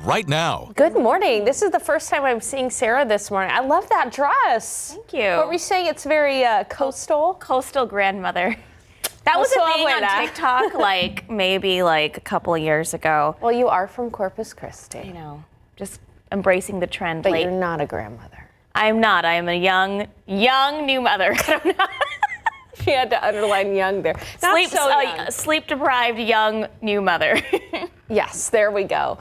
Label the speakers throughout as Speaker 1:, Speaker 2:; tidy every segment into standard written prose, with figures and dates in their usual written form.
Speaker 1: right now.
Speaker 2: Good morning. This is the first time I'm seeing Sarah this morning. I love that dress.
Speaker 3: Thank you.
Speaker 2: What were you saying? It's very coastal?
Speaker 3: Coastal grandmother. That was a thing on TikTok, maybe a couple of years ago.
Speaker 2: Well, you are from Corpus Christi.
Speaker 3: You know, just embracing the trend.
Speaker 2: But you're not a grandmother.
Speaker 3: I'm not. I am a young new mother.
Speaker 2: She had to underline young there.
Speaker 3: Sleep-deprived young new mother.
Speaker 2: Yes, there we go.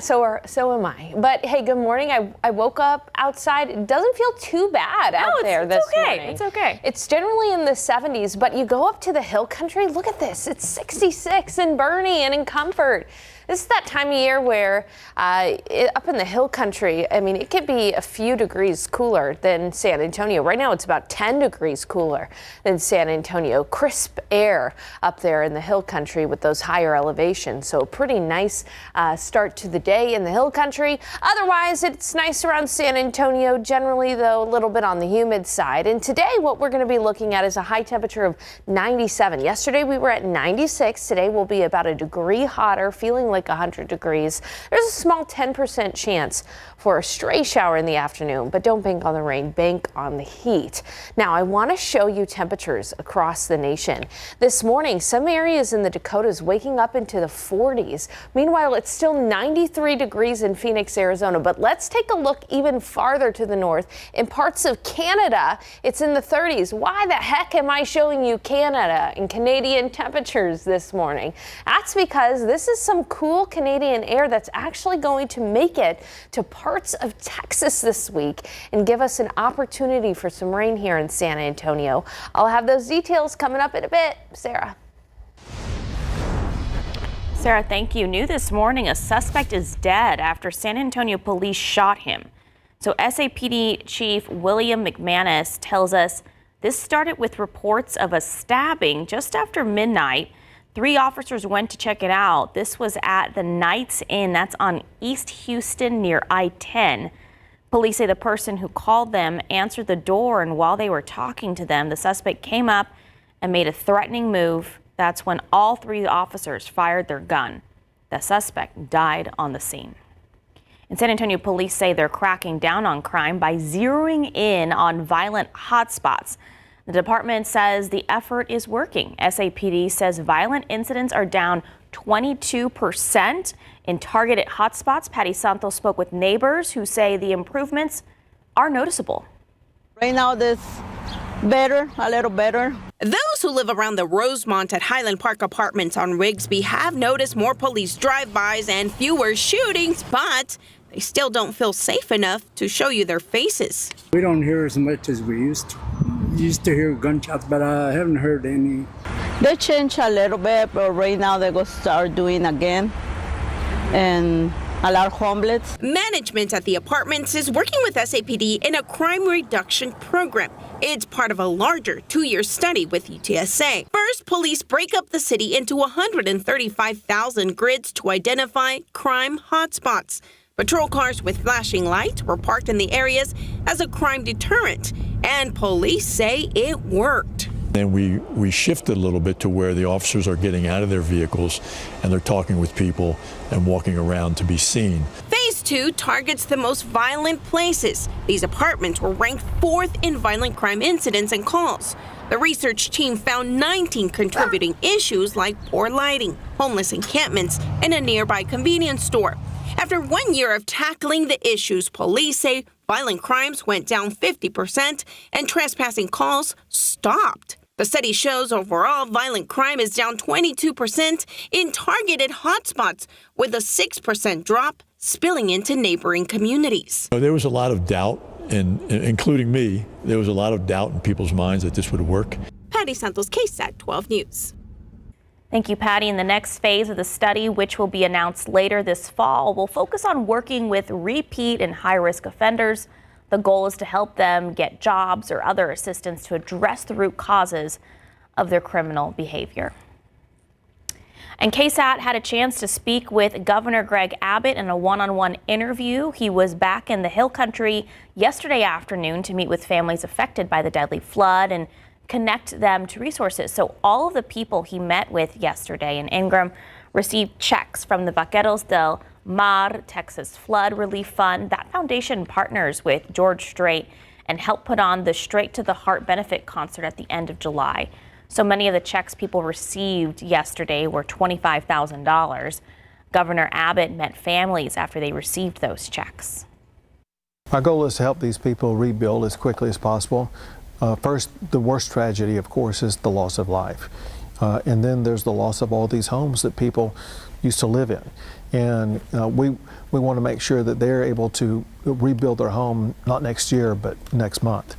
Speaker 2: So am I. But hey, good morning. I woke up outside. It doesn't feel too bad out there this morning.
Speaker 3: It's okay.
Speaker 2: It's generally in the 70s, but you go up to the hill country. Look at this. It's 66 in Bernie and in Comfort. This is that time of year where up in the hill country, I mean, it could be a few degrees cooler than San Antonio. Right now, it's about 10 degrees cooler than San Antonio. Crisp air up there in the hill country with those higher elevations. So pretty nice start to the day in the hill country. Otherwise, it's nice around San Antonio. Generally, though, a little bit on the humid side. And today, what we're going to be looking at is a high temperature of 97. Yesterday, we were at 96. Today, we'll be about a degree hotter, feeling like 100 degrees. There's a small 10% chance for a stray shower in the afternoon, but don't bank on the rain, bank on the heat. Now, I want to show you temperatures across the nation. This morning, some areas in the Dakotas waking up into the 40s. Meanwhile, it's still 93 degrees in Phoenix, Arizona, but let's take a look even farther to the north. In parts of Canada, it's in the 30s. Why the heck am I showing you Canada and Canadian temperatures this morning? That's because this is some cool Canadian air that's actually going to make it to parts of Texas this week and give us an opportunity for some rain here in San Antonio. I'll have those details coming up in a bit. Sarah.
Speaker 3: Sarah, thank you. New this morning, a suspect is dead after San Antonio police shot him. So SAPD Chief William McManus tells us this started with reports of a stabbing just after midnight. 3 officers went to check it out. This was at the Knights Inn. That's on East Houston near I-10. Police say the person who called them answered the door, and while they were talking to them, the suspect came up and made a threatening move. That's when all 3 officers fired their gun. The suspect died on the scene. In San Antonio, police say they're cracking down on crime by zeroing in on violent hotspots. The department says the effort is working. SAPD says violent incidents are down 22% in targeted hotspots. Patty Santos spoke with neighbors who say the improvements are noticeable.
Speaker 4: Right now, this better, a little better.
Speaker 5: Those who live around the Rosemont at Highland Park Apartments on Rigsby have noticed more police drive-bys and fewer shootings, but they still don't feel safe enough to show you their faces.
Speaker 6: We don't hear as much as we used to. Used to hear gunshots, but I haven't heard any.
Speaker 4: They change a little bit, but right now they're going to start doing again. And a lot of homeless.
Speaker 5: Management at the apartments is working with SAPD in a crime reduction program. It's part of a larger 2-year study with UTSA. First, police break up the city into 135,000 grids to identify crime hotspots. Patrol cars with flashing lights were parked in the areas as a crime deterrent, and police say it worked.
Speaker 7: Then we shifted a little bit to where the officers are getting out of their vehicles and they're talking with people and walking around to be seen.
Speaker 5: Phase 2 targets the most violent places. These apartments were ranked 4th in violent crime incidents and calls. The research team found 19 contributing issues like poor lighting, homeless encampments, and a nearby convenience store. After 1 year of tackling the issues, police say violent crimes went down 50% and trespassing calls stopped. The study shows overall violent crime is down 22% in targeted hotspots, with a 6% drop spilling into neighboring communities.
Speaker 7: There was a lot of doubt, including me, there was a lot of doubt in people's minds that this would work.
Speaker 5: Patty Santos, KSAT 12 News.
Speaker 3: Thank you, Patty. In the next phase of the study, which will be announced later this fall, will focus on working with repeat and high-risk offenders. The goal is to help them get jobs or other assistance to address the root causes of their criminal behavior. And KSAT had a chance to speak with Governor Greg Abbott in a one-on-one interview. He was back in the Hill Country yesterday afternoon to meet with families affected by the deadly flood and connect them to resources. So all of the people he met with yesterday in Ingram received checks from the Vaqueros del MAR, Texas Flood Relief Fund. That foundation partners with George Strait and helped put on the Straight to the Heart benefit concert at the end of July. So many of the checks people received yesterday were $25,000. Governor Abbott met families after they received those checks.
Speaker 1: Our goal is to help these people rebuild as quickly as possible. First, the worst tragedy, of course, is the loss of life. And then there's the loss of all these homes that people used to live in. And we want to make sure that they're able to rebuild their home, not next year, but next month.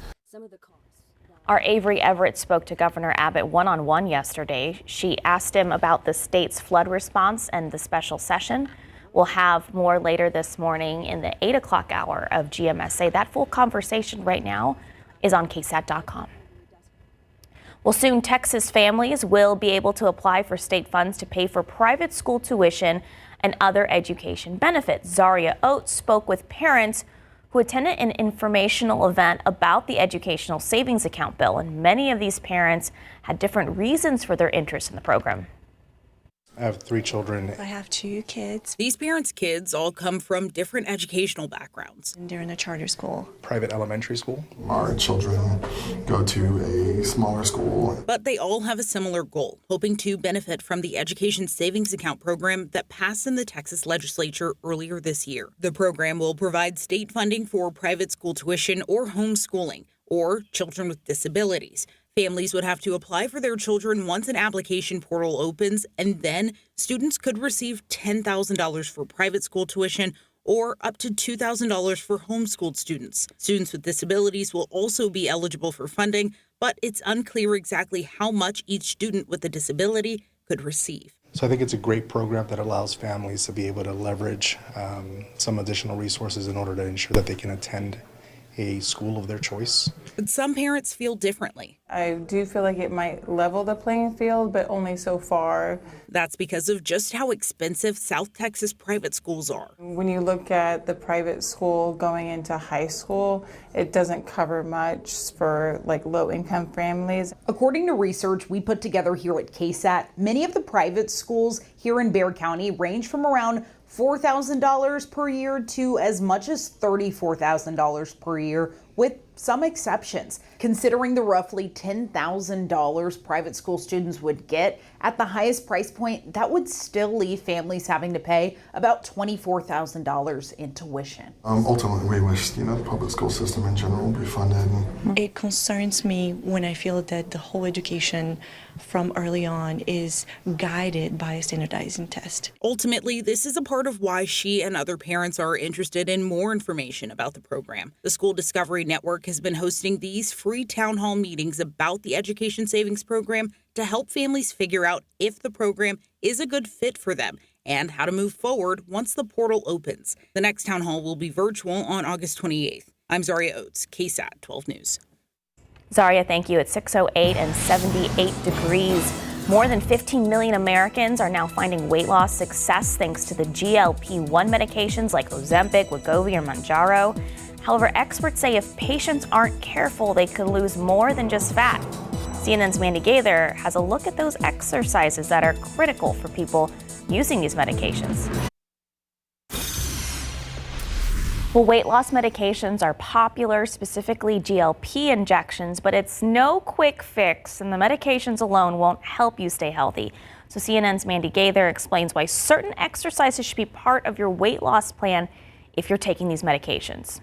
Speaker 3: Our Avery Everett spoke to Governor Abbott one-on-one yesterday. She asked him about the state's flood response and the special session. We'll have more later this morning in the 8 o'clock hour of GMSA. That full conversation right now is on KSAT.com. Well, soon Texas families will be able to apply for state funds to pay for private school tuition and other education benefits. Zaria Oates spoke with parents who attended an informational event about the educational savings account bill, and many of these parents had different reasons for their interest in the program.
Speaker 8: I have 3 children.
Speaker 9: I have 2 kids.
Speaker 5: These parents' kids all come from different educational backgrounds.
Speaker 9: They're in a charter school.
Speaker 8: Private elementary school.
Speaker 10: Our children go to a smaller school.
Speaker 5: But they all have a similar goal, hoping to benefit from the Education Savings Account program that passed in the Texas legislature earlier this year. The program will provide state funding for private school tuition or homeschooling, or children with disabilities. Families would have to apply for their children once an application portal opens, and then students could receive $10,000 for private school tuition or up to $2,000 for homeschooled students. Students with disabilities will also be eligible for funding, but it's unclear exactly how much each student with a disability could receive.
Speaker 8: So I think it's a great program that allows families to be able to leverage some additional resources in order to ensure that they can attend a school of their choice.
Speaker 5: But some parents feel differently.
Speaker 11: I do feel like it might level the playing field, but only so far.
Speaker 5: That's because of just how expensive South Texas private schools are.
Speaker 11: When you look at the private school going into high school, it doesn't cover much for like low-income families.
Speaker 12: According to research we put together here at KSAT, many of the private schools here in Bexar County range from around $4,000 per year to as much as $34,000 per year, with some exceptions. Considering the roughly $10,000 private school students would get at the highest price point, that would still leave families having to pay about $24,000 in tuition.
Speaker 10: Ultimately, we wish, the public school system in general be funded.
Speaker 9: It concerns me when I feel that the whole education from early on is guided by a standardizing test.
Speaker 5: Ultimately, this is a part of why she and other parents are interested in more information about the program. The School Discovery Network has been hosting these free town hall meetings about the Education Savings Program to help families figure out if the program is a good fit for them and how to move forward once the portal opens. The next town hall will be virtual on August 28th. I'm Zaria Oates, KSAT 12 News.
Speaker 3: Zaria, thank you. It's 6:08 and 78 degrees. More than 15 million Americans are now finding weight loss success thanks to the GLP-1 medications like Ozempic, Wegovy, or Mounjaro. However, experts say if patients aren't careful, they could lose more than just fat. CNN's Mandy Gaither has a look at those exercises that are critical for people using these medications. Well, weight loss medications are popular, specifically GLP injections, but it's no quick fix, and the medications alone won't help you stay healthy. So CNN's Mandy Gaither explains why certain exercises should be part of your weight loss plan if you're taking these medications.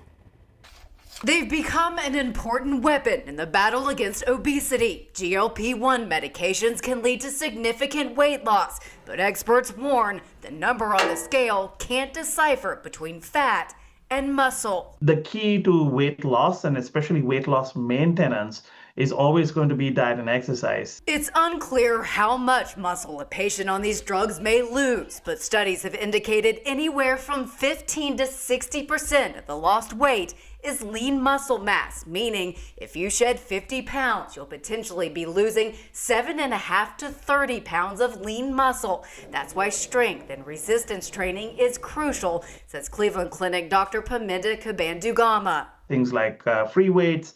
Speaker 13: They've become an important weapon in the battle against obesity. GLP-1 medications can lead to significant weight loss, but experts warn the number on the scale can't decipher between fat and muscle.
Speaker 14: The key to weight loss, and especially weight loss maintenance, is always going to be diet and exercise.
Speaker 13: It's unclear how much muscle a patient on these drugs may lose, but studies have indicated anywhere from 15 to 60% of the lost weight is lean muscle mass, meaning if you shed 50 pounds, you'll potentially be losing 7.5 to 30 pounds of lean muscle. That's why strength and resistance training is crucial, says Cleveland Clinic Dr. Paminda Kabandugama.
Speaker 14: Things like free weights,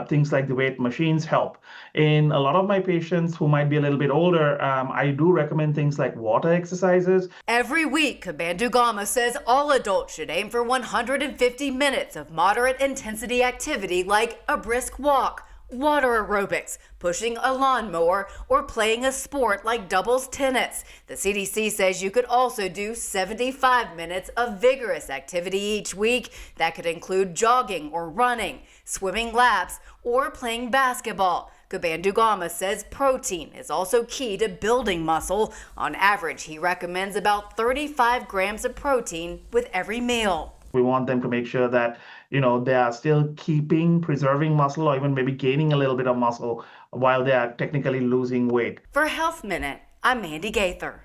Speaker 14: things like the weight machines help. In a lot of my patients who might be a little bit older, I do recommend things like water exercises.
Speaker 13: Every week, Kabandu Gama says all adults should aim for 150 minutes of moderate intensity activity like a brisk walk, water aerobics, pushing a lawnmower, or playing a sport like doubles tennis. The CDC says you could also do 75 minutes of vigorous activity each week. That could include jogging or running, swimming laps, or playing basketball. Kabandu Gama says protein is also key to building muscle. On average, he recommends about 35 grams of protein with every meal.
Speaker 14: We want them to make sure that, they are still preserving muscle or even maybe gaining a little bit of muscle while they are technically losing weight.
Speaker 13: For Health Minute, I'm Mandy Gaither.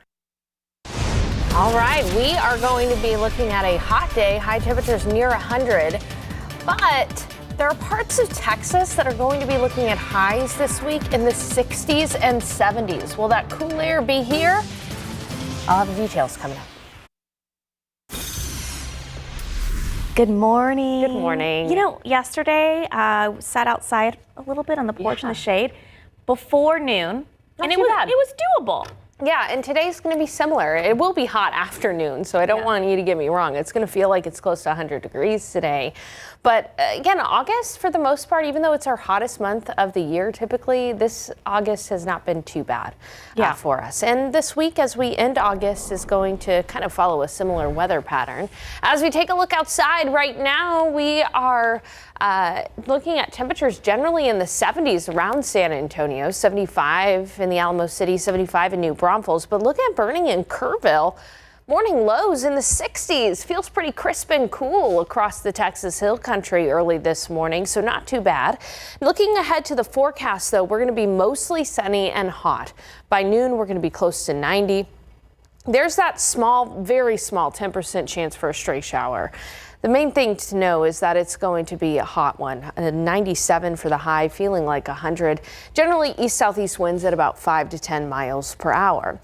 Speaker 2: All right, we are going to be looking at a hot day, high temperatures near 100, but there are parts of Texas that are going to be looking at highs this week in the 60s and 70s. Will that cool air be here? I'll have the details coming up.
Speaker 3: Good morning.
Speaker 2: Good morning.
Speaker 3: Yesterday I sat outside a little bit on the porch in the shade before noon, and it was doable.
Speaker 2: Yeah, and today's going to be similar. It will be hot afternoon, so I don't want you to get me wrong. It's going to feel like it's close to 100 degrees today. But again, August, for the most part, even though it's our hottest month of the year typically, this August has not been too bad for us. And this week, as we end August, is going to kind of follow a similar weather pattern. As we take a look outside right now, we are looking at temperatures generally in the 70s around San Antonio, 75 in the Alamo City, 75 in New Braunfels. But look at Burning in Kerrville. Morning lows in the 60s. Feels pretty crisp and cool across the Texas Hill Country early this morning, so not too bad. Looking ahead to the forecast, though, we're going to be mostly sunny and hot. By noon, we're going to be close to 90. There's that small, very small 10% chance for a stray shower. The main thing to know is that it's going to be a hot one. 97 for the high, feeling like 100. Generally east-southeast winds at about 5 to 10 miles per hour.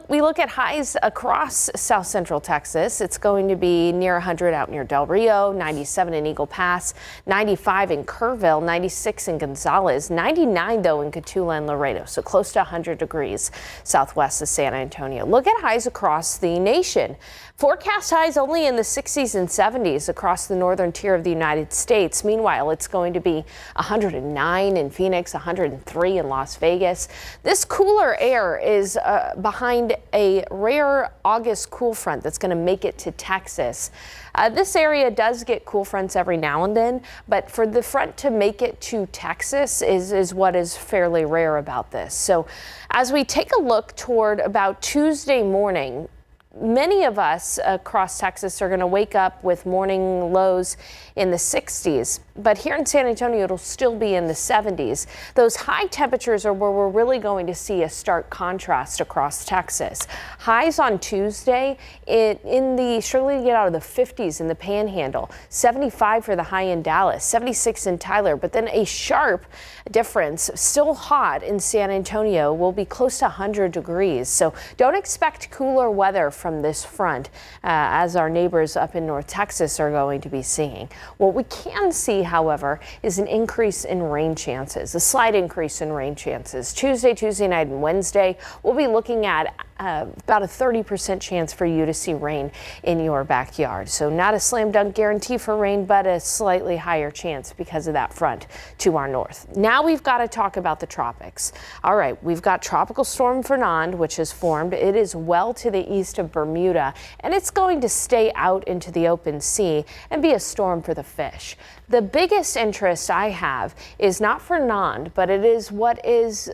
Speaker 2: We look at highs across south central Texas, it's going to be near 100 out near Del Rio, 97 in Eagle Pass, 95 in Kerrville, 96 in Gonzales, 99 though in Cotulla and Laredo, so close to 100 degrees southwest of San Antonio. Look at highs across the nation. Forecast highs only in the 60s and 70s across the northern tier of the United States. Meanwhile, it's going to be 109 in Phoenix, 103 in Las Vegas. This cooler air is behind a rare August cool front that's going to make it to Texas. This area does get cool fronts every now and then, but for the front to make it to Texas is what is fairly rare about this. So as we take a look toward about Tuesday morning, many of us across Texas are going to wake up with morning lows in the 60s, but here in San Antonio, it'll still be in the 70s. Those high temperatures are where we're really going to see a stark contrast across Texas. Highs on Tuesday surely get out of the 50s in the Panhandle, 75 for the high in Dallas, 76 in Tyler, but then a sharp difference, still hot in San Antonio, will be close to 100 degrees. So don't expect cooler weather from this front as our neighbors up in North Texas are going to be seeing. What we can see, however, is an increase in rain chances, a slight increase in rain chances. Tuesday night and Wednesday, we'll be looking at about a 30% chance for you to see rain in your backyard. So not a slam dunk guarantee for rain, but a slightly higher chance because of that front to our north. Now we've got to talk about the tropics. All right, we've got Tropical Storm Fernand, which has formed. It is well to the east of Bermuda, and it's going to stay out into the open sea and be a storm for the fish. The biggest interest I have is not Fernand, but it is what is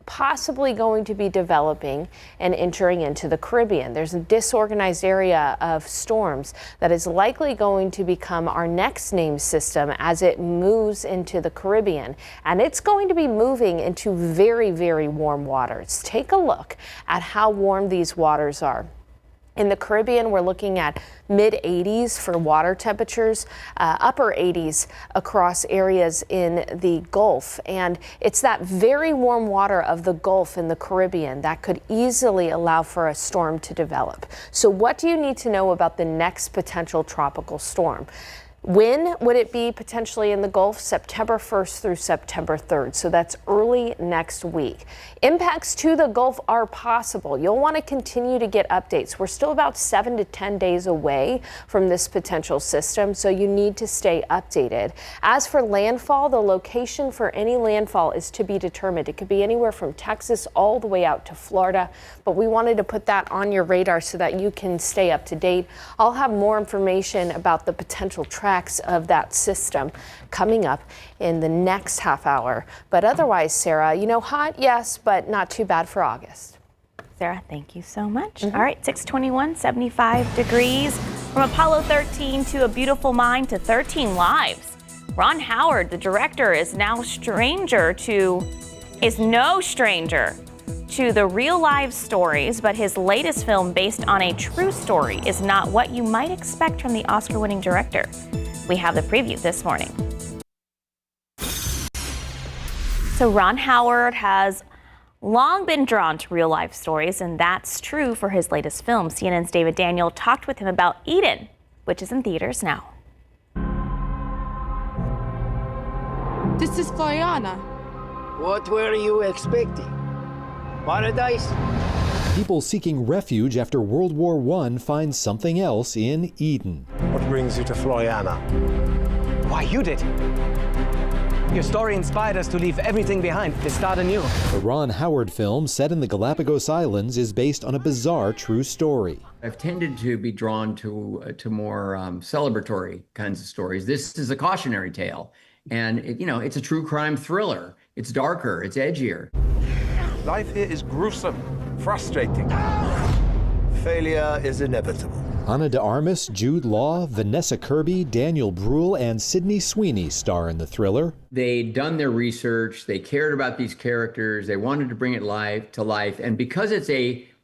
Speaker 2: possibly going to be developing and entering into the Caribbean. There's a disorganized area of storms that is likely going to become our next named system as it moves into the Caribbean, and it's going to be moving into very, very warm waters. Take a look at how warm these waters are. In the Caribbean, we're looking at mid-80s for water temperatures, upper 80s across areas in the Gulf. And it's that very warm water of the Gulf in the Caribbean that could easily allow for a storm to develop. So what do you need to know about the next potential tropical storm? When would it be potentially in the Gulf? September 1st through September 3rd. So that's early next week. Impacts to the Gulf are possible. You'll want to continue to get updates. We're still about 7 to 10 days away from this potential system, so you need to stay updated. As for landfall, the location for any landfall is to be determined. It could be anywhere from Texas all the way out to Florida, but we wanted to put that on your radar so that you can stay up to date. I'll have more information about the potential tracks of that system coming up in the next half hour. But otherwise, Sarah, you know, hot, yes, but not too bad for August.
Speaker 3: Sarah, thank you so much. All right, 621, 75 degrees. From Apollo 13 to A Beautiful Mind to 13 Lives. Ron Howard, the director, is no stranger to the real life stories, but his latest film based on a true story is not what you might expect from the Oscar-winning director. We have the preview this morning. So Ron Howard has long been drawn to real life stories, and that's true for his latest film. CNN's David Daniel talked with him about Eden, which is in theaters now.
Speaker 15: This is Floriana.
Speaker 16: What were you expecting? Paradise?
Speaker 17: People seeking refuge after World War I find something else in Eden.
Speaker 16: What brings you to Floriana?
Speaker 18: Why, you did. Your story inspired us to leave everything behind, to start anew.
Speaker 17: The Ron Howard film, set in the Galapagos Islands, is based on a bizarre true story.
Speaker 19: I've tended to be drawn to more celebratory kinds of stories. This is a cautionary tale, and it's a true crime thriller. It's darker, it's edgier.
Speaker 20: Life here is gruesome, frustrating.
Speaker 16: Failure is inevitable.
Speaker 17: Ana de Armas, Jude Law, Vanessa Kirby, Daniel Bruhl, and Sydney Sweeney star in the thriller.
Speaker 19: They'd done their research, they cared about these characters, they wanted to bring it to life, and because it's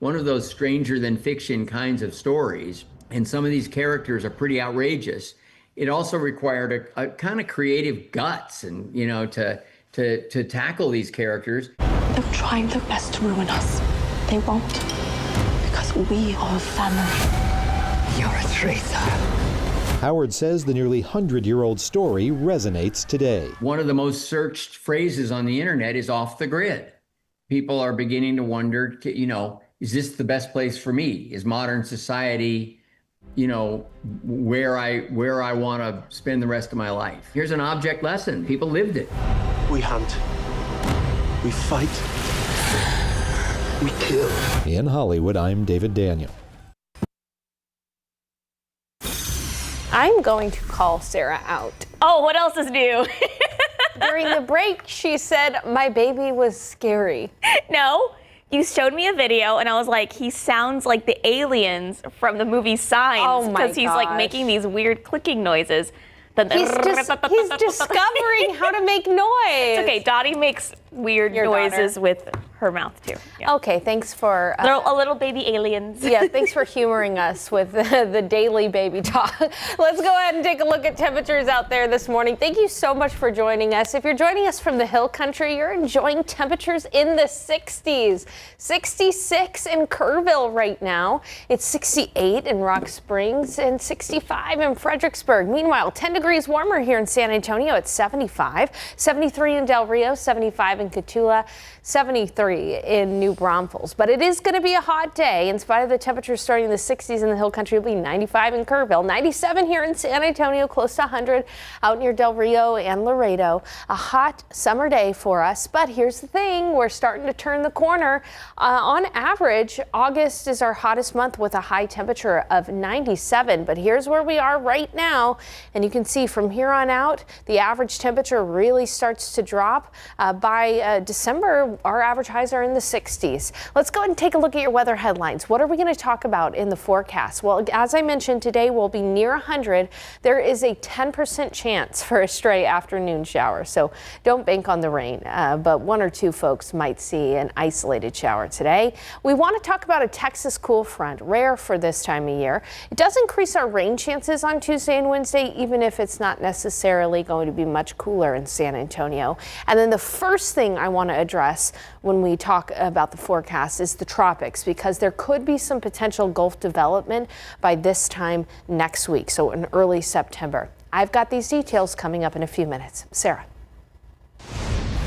Speaker 19: one of those stranger than fiction kinds of stories, and some of these characters are pretty outrageous, it also required a kind of creative guts and to tackle these characters.
Speaker 15: They're trying their best to ruin us. They won't, because we are a family.
Speaker 16: You're a traitor.
Speaker 17: Howard says the nearly 100-year-old story resonates today.
Speaker 19: One of the most searched phrases on the internet is off the grid. People are beginning to wonder, is this the best place for me? Is modern society, where I want to spend the rest of my life? Here's an object lesson. People lived it.
Speaker 16: We hunt. We fight. We kill.
Speaker 17: In Hollywood, I'm David Daniel.
Speaker 2: I'm going to call Sarah out.
Speaker 3: Oh, what else is new?
Speaker 2: During the break, she said my baby was scary.
Speaker 3: No, you showed me a video and I was like, he sounds like the aliens from the movie Signs.
Speaker 2: Oh my
Speaker 3: because he's like making these weird clicking noises.
Speaker 2: He's discovering how to make noise.
Speaker 3: It's okay, Dottie makes weird noises with her mouth too. Yeah.
Speaker 2: Okay, thanks for
Speaker 3: a little baby aliens.
Speaker 2: Yeah, thanks for humoring us with the daily baby talk. Let's go ahead and take a look at temperatures out there this morning. Thank you so much for joining us. If you're joining us from the Hill Country, you're enjoying temperatures in the 60s. 66 in Kerrville right now. It's 68 in Rock Springs and 65 in Fredericksburg. Meanwhile, 10 degrees warmer here in San Antonio at 75, 73 in Del Rio, 75 in Cotulla, 73 in New Braunfels. But it is going to be a hot day. In spite of the temperatures starting in the 60s in the Hill Country, it'll be 95 in Kerrville, 97 here in San Antonio, close to 100 out near Del Rio and Laredo. A hot summer day for us. But here's the thing, we're starting to turn the corner. On average, August is our hottest month with a high temperature of 97. But here's where we are right now. And you can see from here on out, the average temperature really starts to drop. By December, our average highs are in the 60s. Let's go ahead and take a look at your weather headlines. What are we going to talk about in the forecast? Well, as I mentioned, today will be near 100. There is a 10% chance for a stray afternoon shower, so don't bank on the rain, but one or two folks might see an isolated shower today. We want to talk about a Texas cool front, rare for this time of year. It does increase our rain chances on Tuesday and Wednesday, even if it's not necessarily going to be much cooler in San Antonio. And then the first thing I want to address when we talk about the forecast is the tropics, because there could be some potential Gulf development by this time next week, so in early September. I've got these details coming up in a few minutes. Sarah.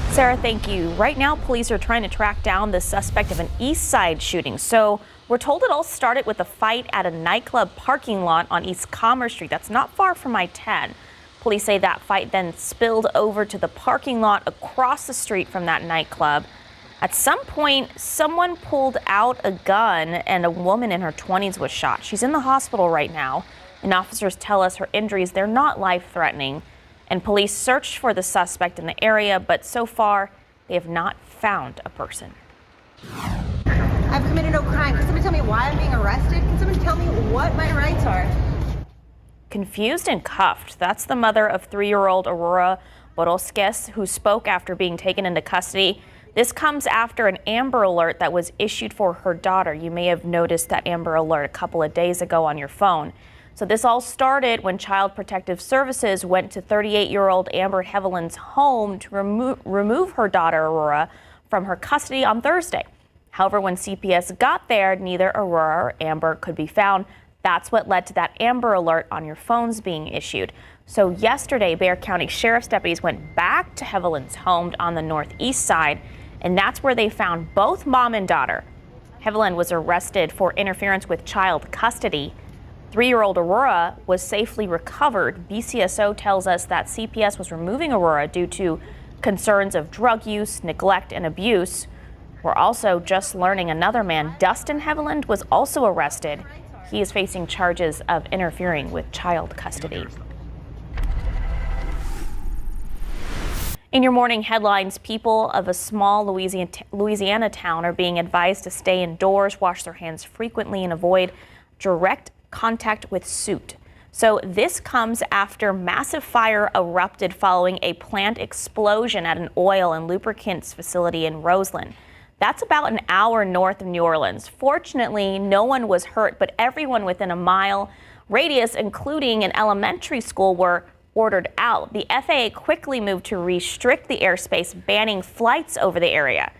Speaker 3: Sarah, thank you. Right now, police are trying to track down the suspect of an East Side shooting. So we're told it all started with a fight at a nightclub parking lot on East Commerce Street. That's not far from I-10. Police say that fight then spilled over to the parking lot across the street from that nightclub. At some point, someone pulled out a gun and a woman in her 20s was shot. She's in the hospital right now, and officers tell us her injuries, they're not life-threatening. And police searched for the suspect in the area, but so far, they have not found a person.
Speaker 21: I've committed no crime. Can someone tell me why I'm being arrested? Can someone tell me what my rights are?
Speaker 3: Confused and cuffed. That's the mother of 3-year-old Aurora Borosquez, who spoke after being taken into custody. This comes after an Amber Alert that was issued for her daughter. You may have noticed that Amber Alert a couple of days ago on your phone. So this all started when Child Protective Services went to 38-year-old Amber Hevelin's home to remove her daughter Aurora from her custody on Thursday. However, when CPS got there, neither Aurora or Amber could be found. That's what led to that Amber Alert on your phones being issued. So yesterday, Bexar County Sheriff's deputies went back to Hevelin's home on the northeast side, and that's where they found both mom and daughter. Hevelin was arrested for interference with child custody. 3-year-old Aurora was safely recovered. BCSO tells us that CPS was removing Aurora due to concerns of drug use, neglect, and abuse. We're also just learning another man, Dustin Heveland, was also arrested. He is facing charges of interfering with child custody. In your morning headlines, people of a small Louisiana town are being advised to stay indoors, wash their hands frequently, and avoid direct contact with soot. So this comes after massive fire erupted following a plant explosion at an oil and lubricants facility in Roseland. That's about an hour north of New Orleans. Fortunately, no one was hurt, but everyone within a mile radius, including an elementary school, were ordered out. The FAA quickly moved to restrict the airspace, banning flights over the area.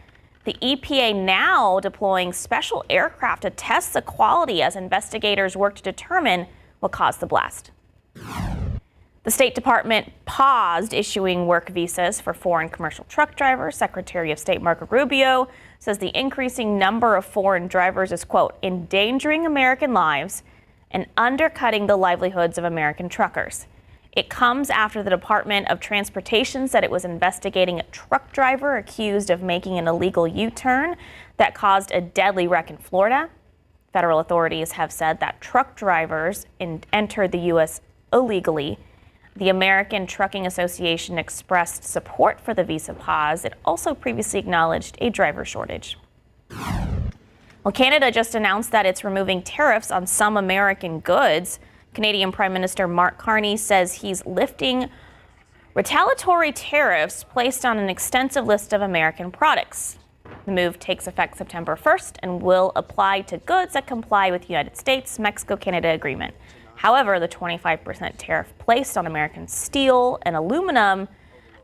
Speaker 3: The EPA now deploying special aircraft to test the quality as investigators work to determine what caused the blast. The State Department paused issuing work visas for foreign commercial truck drivers. Secretary of State Marco Rubio says the increasing number of foreign drivers is, quote, endangering American lives and undercutting the livelihoods of American truckers. It comes after the Department of Transportation said it was investigating a truck driver accused of making an illegal U-turn that caused a deadly wreck in Florida. Federal authorities have said that truck drivers entered the U.S. illegally. The American Trucking Association expressed support for the visa pause. It also previously acknowledged a driver shortage. Well, Canada just announced that it's removing tariffs on some American goods. Canadian Prime Minister Mark Carney says he's lifting retaliatory tariffs placed on an extensive list of American products. The move takes effect September 1st and will apply to goods that comply with the United States-Mexico-Canada agreement. However, the 25% tariff placed on American steel and aluminum,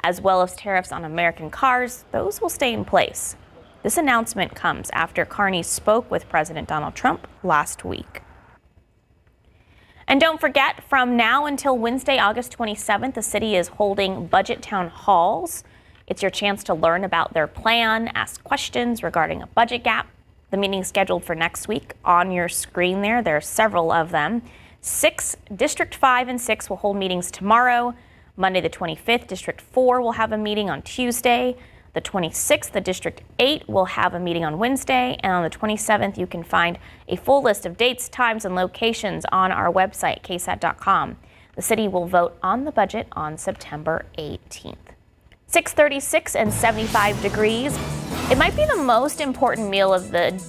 Speaker 3: as well as tariffs on American cars, those will stay in place. This announcement comes after Carney spoke with President Donald Trump last week. And don't forget, from now until Wednesday, August 27th, the city is holding budget town halls. It's your chance to learn about their plan, ask questions regarding a budget gap. The meeting is scheduled for next week. On your screen there are several of them. District 5 and 6 will hold meetings tomorrow. Monday the 25th, District 4 will have a meeting on Tuesday. The 26th, the District 8 will have a meeting on Wednesday. And on the 27th, you can find a full list of dates, times, and locations on our website, KSAT.com. The city will vote on the budget on September 18th. 6:36 and 75 degrees. It might be the most important meal of the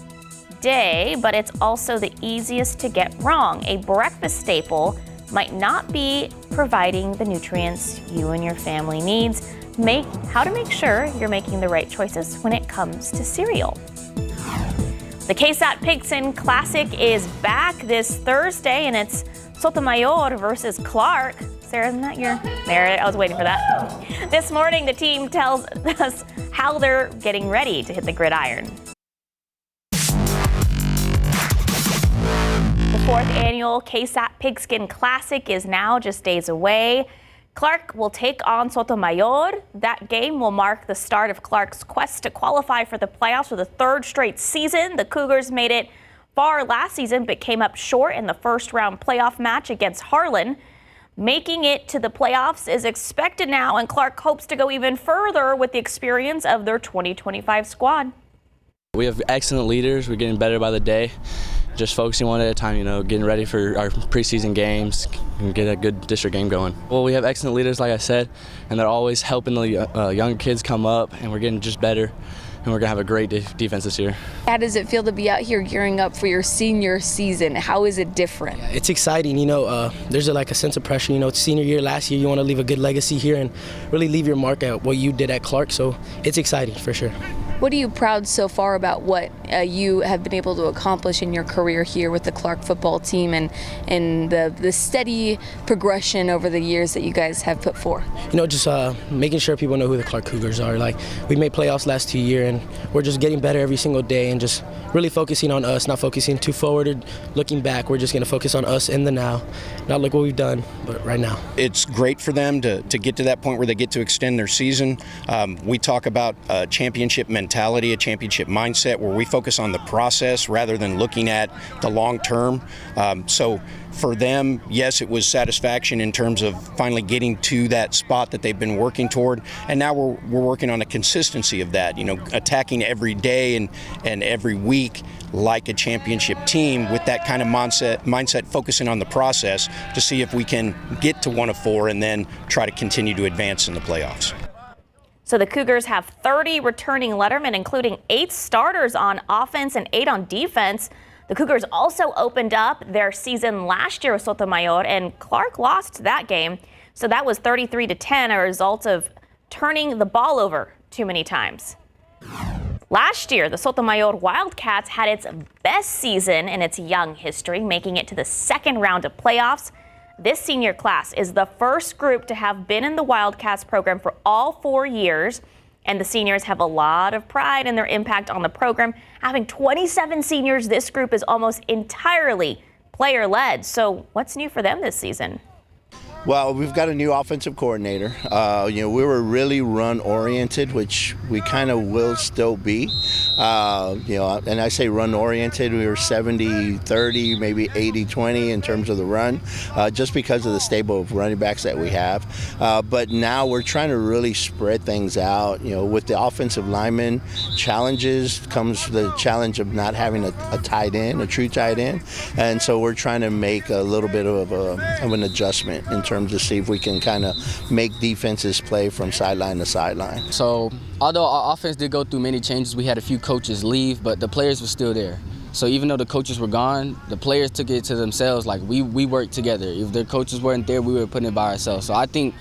Speaker 3: day, but it's also the easiest to get wrong. A breakfast staple might not be providing the nutrients you and your family needs. How to make sure you're making the right choices when it comes to cereal. The KSAT Pigskin Classic is back this Thursday, and it's Sotomayor versus Clark. Sarah, isn't that there? I was waiting for that. This morning, the team tells us how they're getting ready to hit the gridiron. 4th annual KSAT Pigskin Classic is now just days away. Clark will take on Sotomayor. That game will mark the start of Clark's quest to qualify for the playoffs for the 3rd straight season. The Cougars made it far last season, but came up short in the first round playoff match against Harlan. Making it to the playoffs is expected now, and Clark hopes to go even further with the experience of their 2025 squad.
Speaker 6: We have excellent leaders. We're getting better by the day. Just focusing one at a time, getting ready for our preseason games and get a good district game going. Well, we have excellent leaders, like I said, and they're always helping the young kids come up, and we're getting just better, and we're going to have a great defense this year.
Speaker 22: How does it feel to be out here gearing up for your senior season? How is it different?
Speaker 23: It's exciting, there's a sense of pressure. It's senior year, last year, you want to leave a good legacy here and really leave your mark at what you did at Clark, so it's exciting for sure.
Speaker 22: What are you proud so far about what you have been able to accomplish in your career here with the Clark football team and the steady progression over the years that you guys have put forth?
Speaker 23: Just making sure people know who the Clark Cougars are. We made playoffs last 2 years, and we're just getting better every single day and just really focusing on us, not focusing too forward or looking back. We're just going to focus on us in the now, not look what we've done, but right now.
Speaker 24: It's great for them to get to that point where they get to extend their season. We talk about a championship mentality, a championship mindset, where we focus on the process rather than looking at the long term. So for them, yes, it was satisfaction in terms of finally getting to that spot that they've been working toward, and now we're working on a consistency of that, attacking every day and every week like a championship team with that kind of mindset, focusing on the process to see if we can get to 1 of 4 and then try to continue to advance in the playoffs.
Speaker 3: So the Cougars have 30 returning lettermen, including 8 starters on offense and 8 on defense. The Cougars also opened up their season last year with Sotomayor, and Clark lost that game. So that was 33-10, a result of turning the ball over too many times. Last year, the Sotomayor Wildcats had its best season in its young history, making it to the 2nd round of playoffs. This senior class is the first group to have been in the Wildcats program for all 4 years, and the seniors have a lot of pride in their impact on the program. Having 27 seniors, this group is almost entirely player-led. So what's new for them this season?
Speaker 25: Well, we've got a new offensive coordinator. We were really run-oriented, which we kind of will still be. And I say run-oriented, we were 70-30, maybe 80-20 in terms of the run, just because of the stable of running backs that we have. But now we're trying to really spread things out. With the offensive lineman challenges comes the challenge of not having a tight end, a true tight end. And so we're trying to make a little bit of an adjustment in terms to see if we can kind of make defenses play from sideline to sideline.
Speaker 6: So although our offense did go through many changes, we had a few coaches leave, but the players were still there. So even though the coaches were gone, the players took it to themselves, we worked together. If their coaches weren't there, we were putting it by ourselves. So I think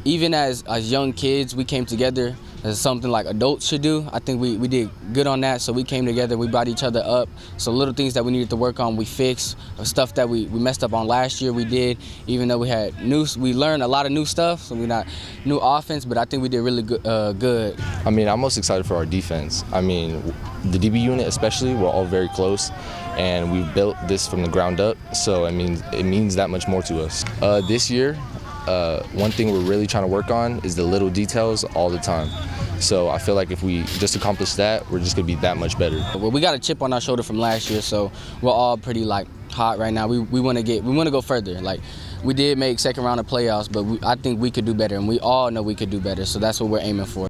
Speaker 6: even as young kids, we came together as something like adults should do. I think we did good on that, so we came together, we brought each other up. So little things that we needed to work on, we fixed. Stuff that we messed up on last year, we did. Even though we learned a lot of new stuff, so we're not new offense, but I think we did really good.
Speaker 26: I'm most excited for our defense. The DB unit especially, we're all very close, and we built this from the ground up, so it means that much more to us. This year, one thing we're really trying to work on is the little details all the time. So I feel like if we just accomplish that, we're just going to be that much better.
Speaker 6: Well, we got a chip on our shoulder from last year, so we're all pretty hot right now. We want to go further. We did make 2nd round of playoffs, but I think we could do better, and we all know we could do better. So that's what we're aiming for.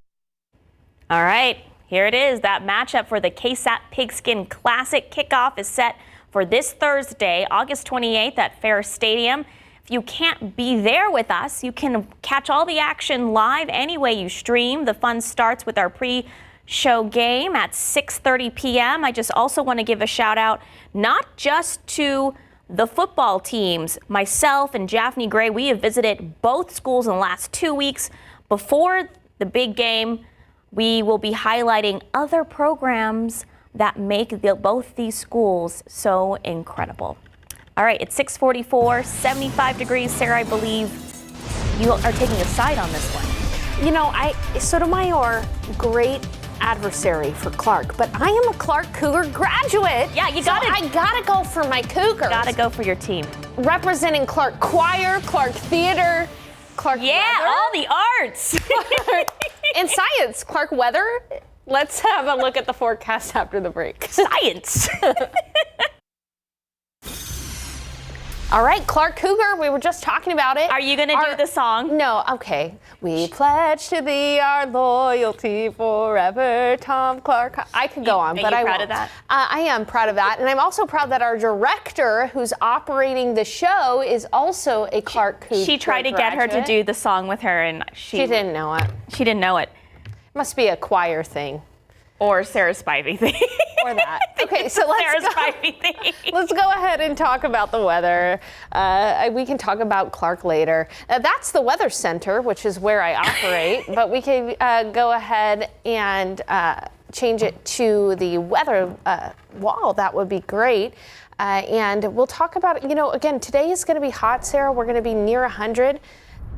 Speaker 3: All right, here it is. That matchup for the KSAT Pigskin Classic kickoff is set for this Thursday, August 28th at Ferris Stadium. If you can't be there with us, you can catch all the action live any way you stream. The fun starts with our pre-show game at 6:30 p.m. I just also want to give a shout out not just to the football teams. Myself and Jaffney Gray, we have visited both schools in the last 2 weeks. Before the big game, we will be highlighting other programs that make both these schools so incredible. All right, it's 6:44, 75 degrees. Sarah, I believe you are taking a side on this one.
Speaker 2: Sotomayor, great adversary for Clark, but I am a Clark Cougar graduate.
Speaker 3: Yeah,
Speaker 2: I gotta go for my Cougars.
Speaker 3: Gotta go for your team.
Speaker 2: Representing Clark Choir, Clark Theater, Clark Weather.
Speaker 3: All the arts.
Speaker 2: In science, Clark Weather. Let's have a look at the forecast after the break.
Speaker 3: Science.
Speaker 2: All right, Clark Cougar, we were just talking about it.
Speaker 3: Are you going to do the song?
Speaker 2: No, okay. We pledge to thee our loyalty forever, Tom Clark. I could go on, but I won't. Are you proud of that? I am proud of that, and I'm also proud that our director, who's operating the show, is also a Clark Cougar.
Speaker 3: She tried to get her to do the song with her, and she
Speaker 2: didn't know it.
Speaker 3: She didn't know it.
Speaker 2: Must be a choir thing.
Speaker 3: Or Sarah Spivey thing.
Speaker 2: Or that. Okay, so let's go ahead and talk about the weather. We can talk about Clark later. That's the Weather Center, which is where I operate, but we can go ahead and change it to the weather wall. That would be great. And we'll talk about it. Again, today is going to be hot, Sarah. We're going to be near 100.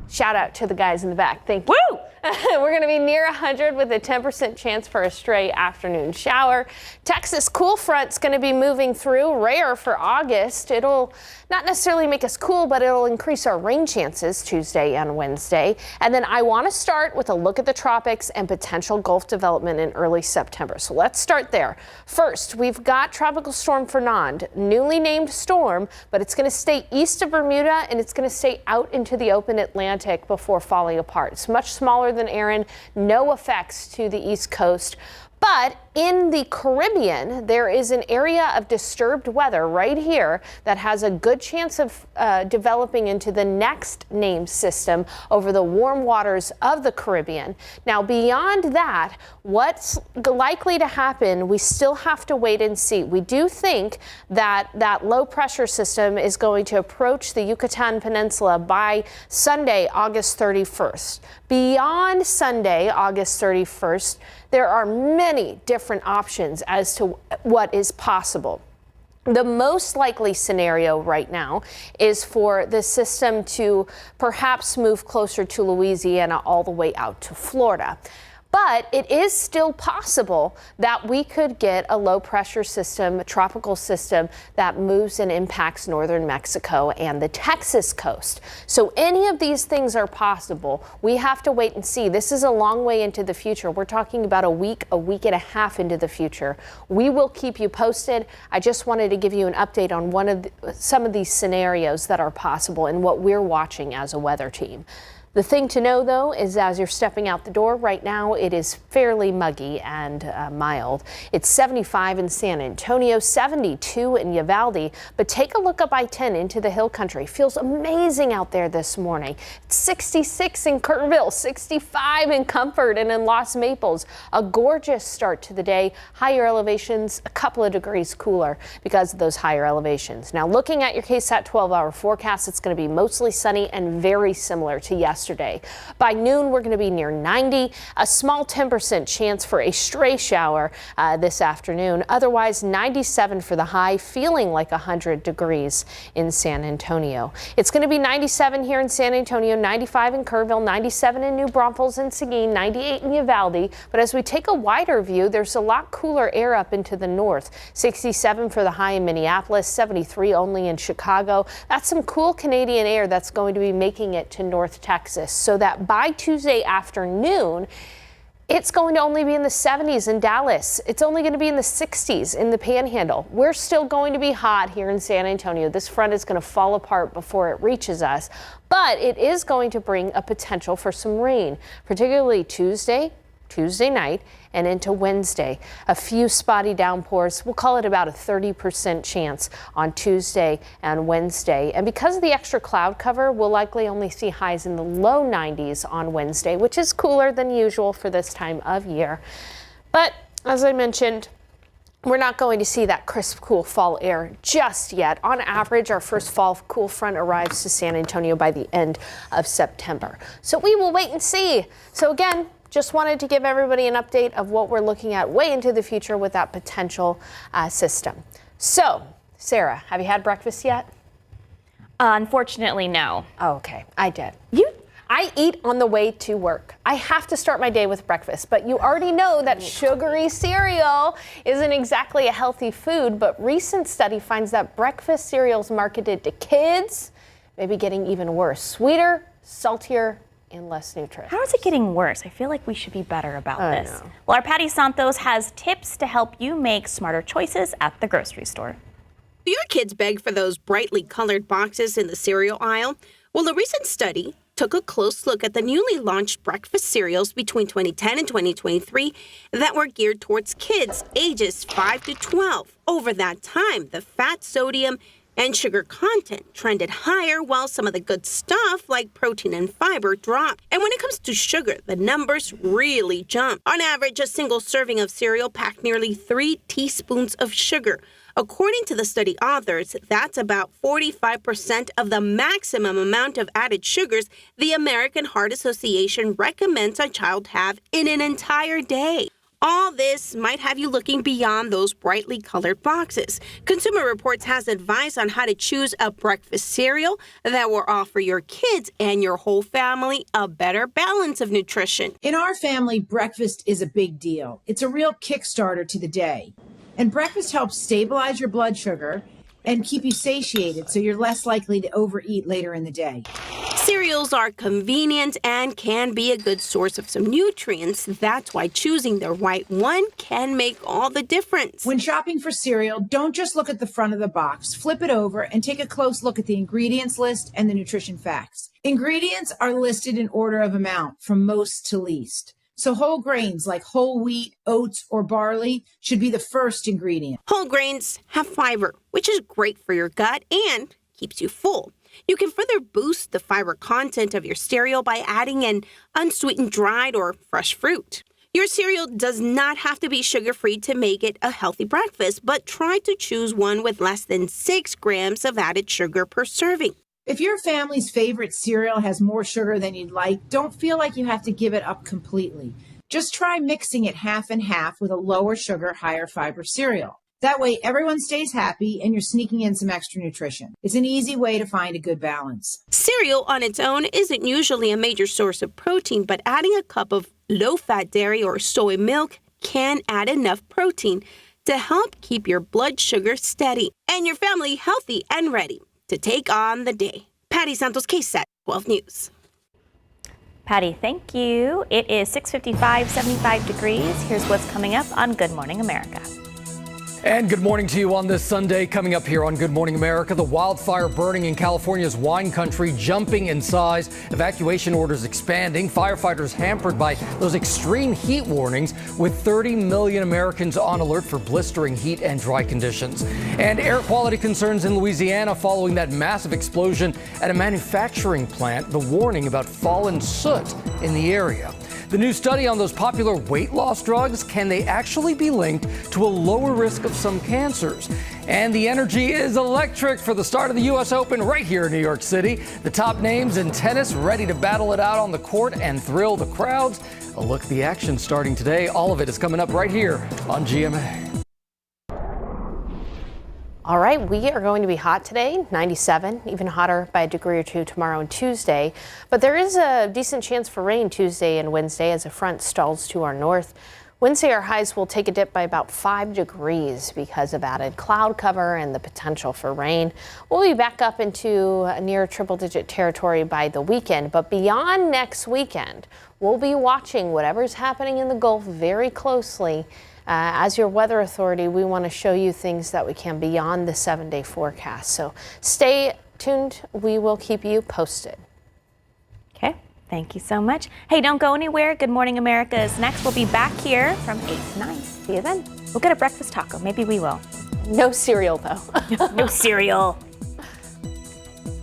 Speaker 2: Shout out to the guys in the back. Thank you.
Speaker 3: Woo!
Speaker 2: We're going to be near 100 with a 10% chance for a stray afternoon shower. Texas cool front's going to be moving through, rare for August. It'll not necessarily make us cool, but it'll increase our rain chances Tuesday and Wednesday. And then I want to start with a look at the tropics and potential Gulf development in early September. So let's start there. First, we've got Tropical Storm Fernand, newly named storm, but it's going to stay east of Bermuda and it's going to stay out into the open Atlantic before falling apart. It's much smaller than Aaron, no effects to the East Coast. But in the Caribbean, there is an area of disturbed weather right here that has a good chance of developing into the next named system over the warm waters of the Caribbean. Now, beyond that, what's likely to happen, we still have to wait and see. We do think that that low pressure system is going to approach the Yucatan Peninsula by Sunday, August 31st. Beyond Sunday, August 31st, there are many different options as to what is possible. The most likely scenario right now is for the system to perhaps move closer to Louisiana all the way out to Florida. But it is still possible that we could get a low pressure system, a tropical system that moves and impacts northern Mexico and the Texas coast. So any of these things are possible. We have to wait and see. This is a long way into the future. We're talking about a week and a half into the future. We will keep you posted. I just wanted to give you an update on some of these scenarios that are possible and what we're watching as a weather team. The thing to know, though, is as you're stepping out the door right now, it is fairly muggy and mild. It's 75 in San Antonio, 72 in Uvalde, but take a look up I-10 into the hill country. Feels amazing out there this morning. It's 66 in Kerrville, 65 in Comfort and in Los Maples. A gorgeous start to the day. Higher elevations, a couple of degrees cooler because of those higher elevations. Now, looking at your KSAT 12-hour forecast, it's going to be mostly sunny and very similar to yesterday. By noon, we're going to be near 90, a small 10% chance for a stray shower this afternoon. Otherwise, 97 for the high, feeling like 100 degrees in San Antonio. It's going to be 97 here in San Antonio, 95 in Kerrville, 97 in New Braunfels and Seguin, 98 in Uvalde. But as we take a wider view, there's a lot cooler air up into the north. 67 for the high in Minneapolis, 73 only in Chicago. That's some cool Canadian air that's going to be making it to North Texas. So that by Tuesday afternoon, it's going to only be in the 70s in Dallas. It's only going to be in the 60s in the Panhandle. We're still going to be hot here in San Antonio. This front is going to fall apart before it reaches us, but it is going to bring a potential for some rain, particularly Tuesday night and into Wednesday. A few spotty downpours. We'll call it about a 30% chance on Tuesday and Wednesday. And because of the extra cloud cover, we'll likely only see highs in the low 90s on Wednesday, which is cooler than usual for this time of year. But as I mentioned, we're not going to see that crisp, cool fall air just yet. On average, our first fall cool front arrives to San Antonio by the end of September. So we will wait and see. So again, just wanted to give everybody an update of what we're looking at way into the future with that potential system. So, Sarah, have you had breakfast yet?
Speaker 3: Unfortunately, no.
Speaker 2: Oh, okay. I did. I eat on the way to work. I have to start my day with breakfast, but you already know that sugary cereal isn't exactly a healthy food, but recent study finds that breakfast cereals marketed to kids may be getting even worse. Sweeter, saltier, and less nutritious.
Speaker 3: How is it getting worse? I feel like we should be better about this.
Speaker 2: know.
Speaker 3: Well, our Patty Santos has tips to help you make smarter choices at the grocery store.
Speaker 5: Do your kids beg for those brightly colored boxes in the cereal aisle? Well, a recent study took a close look at the newly launched breakfast cereals between 2010 and 2023 that were geared towards kids ages 5 to 12. Over that time, the fat, sodium, and sugar content trended higher, while some of the good stuff like protein and fiber dropped. And when it comes to sugar, the numbers really jump. On average, a single serving of cereal packed nearly 3 teaspoons of sugar. According to the study authors, that's about 45% of the maximum amount of added sugars the American Heart Association recommends a child have in an entire day. All this might have you looking beyond those brightly colored boxes. Consumer Reports has advice on how to choose a breakfast cereal that will offer your kids and your whole family a better balance of nutrition.
Speaker 1: In our family, breakfast is a big deal. It's a real kickstarter to the day. And breakfast helps stabilize your blood sugar and keep you satiated so you're less likely to overeat later in the day.
Speaker 5: Cereals are convenient and can be a good source of some nutrients. That's why choosing the right one can make all the difference.
Speaker 1: When shopping for cereal, don't just look at the front of the box. Flip it over and take a close look at the ingredients list and the nutrition facts. Ingredients are listed in order of amount from most to least. So whole grains like whole wheat, oats, or barley should be the first ingredient.
Speaker 5: Whole grains have fiber, which is great for your gut and keeps you full. You can further boost the fiber content of your cereal by adding an unsweetened dried or fresh fruit. Your cereal does not have to be sugar-free to make it a healthy breakfast, but try to choose one with less than 6 grams of added sugar per serving.
Speaker 1: If your family's favorite cereal has more sugar than you'd like, don't feel like you have to give it up completely. Just try mixing it half and half with a lower sugar, higher fiber cereal. That way everyone stays happy and you're sneaking in some extra nutrition. It's an easy way to find a good balance.
Speaker 5: Cereal on its own isn't usually a major source of protein, but adding a cup of low-fat dairy or soy milk can add enough protein to help keep your blood sugar steady and your family healthy and ready to take on the day. Patty Santos, KSAT 12 News.
Speaker 3: Patty, thank you. It is 6:55, 75 degrees. Here's what's coming up on Good Morning America.
Speaker 4: And good morning to you on this Sunday. Coming up here on Good Morning America, the wildfire burning in California's wine country jumping in size, evacuation orders expanding, firefighters hampered by those extreme heat warnings, with 30 million Americans on alert for blistering heat and dry conditions. And air quality concerns in Louisiana following that massive explosion at a manufacturing plant, the warning about fallen soot in the area. The new study on those popular weight loss drugs, can they actually be linked to a lower risk of some cancers? And the energy is electric for the start of the U.S. Open right here in New York City. The top names in tennis ready to battle it out on the court and thrill the crowds. A look at the action starting today. All of it is coming up right here on GMA.
Speaker 2: All right, we are going to be hot today, 97, even hotter by a degree or two tomorrow and Tuesday. But there is a decent chance for rain Tuesday and Wednesday as a front stalls to our north. Wednesday, our highs will take a dip by about 5 degrees because of added cloud cover and the potential for rain. We'll be back up into near triple-digit territory by the weekend. But beyond next weekend, we'll be watching whatever's happening in the Gulf very closely. As your weather authority, we want to show you things that we can beyond the 7-day forecast. So stay tuned. We will keep you posted.
Speaker 3: Okay, thank you so much. Hey, don't go anywhere. Good Morning America is next. We'll be back here from 8 to 9. See you then. We'll get a breakfast taco. Maybe we will.
Speaker 2: No cereal, though.
Speaker 3: No cereal.